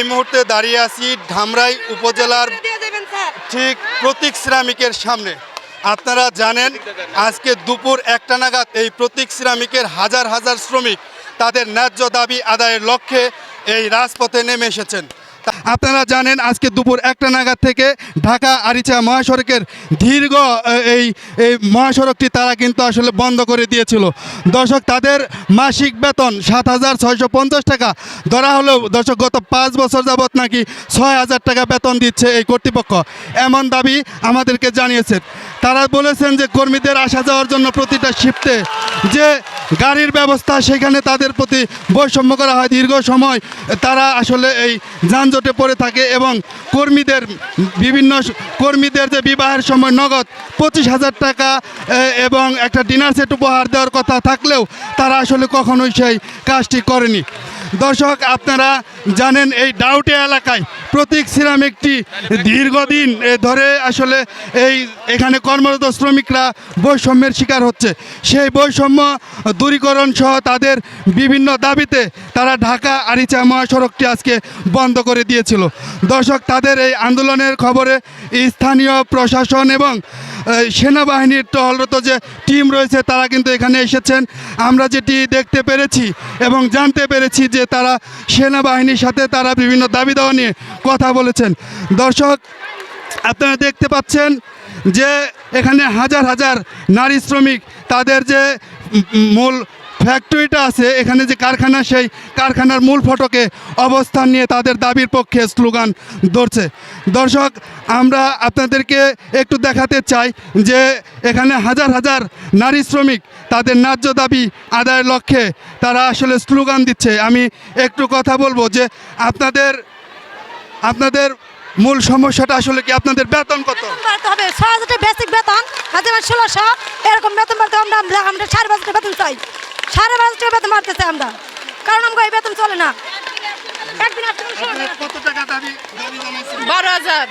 এই মুহূর্তে দাঁড়িয়ে আছি ধামরাই উপজেলার ঠিক প্রতীক সিরামিকের সামনে। আপনারা জানেন আজকে দুপুর 1টা নাগাদ এই প্রতীক সিরামিকের হাজার হাজার শ্রমিক তাদের ন্যায্য দাবি আদায়ের লক্ষ্যে এই রাজপথে নেমে এসেছেন। আপনারা জানেন আজকে দুপুর 1টা নাগাদ থেকে ঢাকা আরিচা মহাসড়কের দীর্ঘ এই মহাসড়কটি তারা কিন্তু আসলে বন্ধ করে দিয়েছিল। দর্শক, তাদের মাসিক বেতন 7,650 টাকা ধরা হলেও দর্শক গত 5 বছর যাবৎ নাকি 6,000 টাকা বেতন দিচ্ছে এই কর্তৃপক্ষ, এমন দাবি আমাদেরকে জানিয়েছেন। তারা বলেছেন যে কর্মীদের আসা যাওয়ার জন্য প্রতিটা শিফটে যে গাড়ির ব্যবস্থা সেখানে তাদের প্রতি বৈষম্য করা হয়। দীর্ঘ সময় তারা আসলে এই যানজটে পড়ে থাকে এবং কর্মীদের যে বিবাহের সময় নগদ 25,000 টাকা এবং একটা ডিনার সেট উপহার দেওয়ার কথা থাকলেও তারা আসলে কখনোই সেই কাজটি করেনি। দর্শক, আপনারা জানেন এই ডাউটে এলাকায় প্রতীক সিরামিকটি দীর্ঘদিন ধরে আসলে এখানে কর্মরত শ্রমিকরা বৈষম্যের শিকার হচ্ছে। সেই বৈষম্য দূরীকরণ সহ তাদের বিভিন্ন দাবিতে তারা ঢাকা আরিচা মহাসড়কটি আজকে বন্ধ করে দিয়েছিল। দর্শক, তাদের এই আন্দোলনের খবরে স্থানীয় প্রশাসন এবং সেনাবাহিনীর টহলরত যে টিম রয়েছে তারা কিন্তু এখানে এসেছেন। আমরা যেটি দেখতে পেরেছি এবং জানতে পেরেছি যে তারা সেনাবাহিনীর সাথে তারা বিভিন্ন দাবি দাওয়া নিয়ে কথা বলেছেন। দর্শক, আপনারা দেখতে পাচ্ছেন যে এখানে হাজার হাজার নারী শ্রমিক তাদের যে মূল ফ্যাক্টরিটা আছে এখানে যে কারখানা, সেই কারখানার মূল ফটকে অবস্থান নিয়ে তাদের দাবির পক্ষে স্লোগান ধরছে। দর্শক, আমরা আপনাদেরকে একটু দেখাতে চাই যে এখানে হাজার হাজার নারী শ্রমিক তাদের ন্যায্য দাবি আদায়ের লক্ষ্যে তারা আসলে স্লোগান দিচ্ছে। আমি একটু কথা বলবো যে আপনাদের মূল সমস্যাটা আসলে কি? আপনাদের বেতন কত? হবে 6,000 বেসিক বেতন, 1,600 এরকম বেতন বাড়তে আমরা 12,500 বেতন চাই। 12,500 বেতন বাড়তে চাই আমরা, কারণ আমাকে এই বেতন চলে না। একদিন কত টাকা দাবি জানাচ্ছেন? 12,000।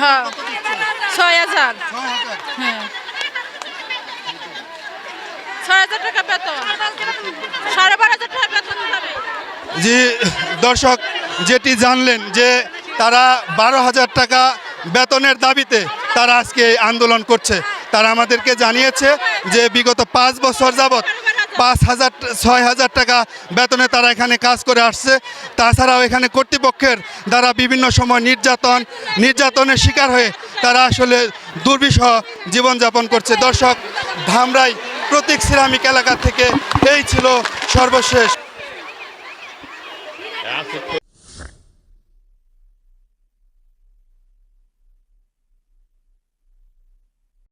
হ্যাঁ, 6,000। হ্যাঁ, 6,000 টাকা বেতন, 12,500 টাকা বেতন হবে। জি দর্শক, যেটি জানলেন যে তারা 12,000 টাকা বেতনের দাবিতে তারা আজকে আন্দোলন করছে। তারা আমাদেরকে জানিয়েছে যে বিগত 5 বছর যাবৎ 6,000 টাকা বেতনে তারা এখানে কাজ করে আসছে। তাছাড়াও এখানে কর্তৃপক্ষের দ্বারা বিভিন্ন সময় নির্যাতনের শিকার হয়ে তারা আসলে দুর্বিষহ জীবনযাপন করছে। দর্শক, ধামরাই প্রতীক সিরামিক এলাকা থেকে এই ছিল সর্বশেষ।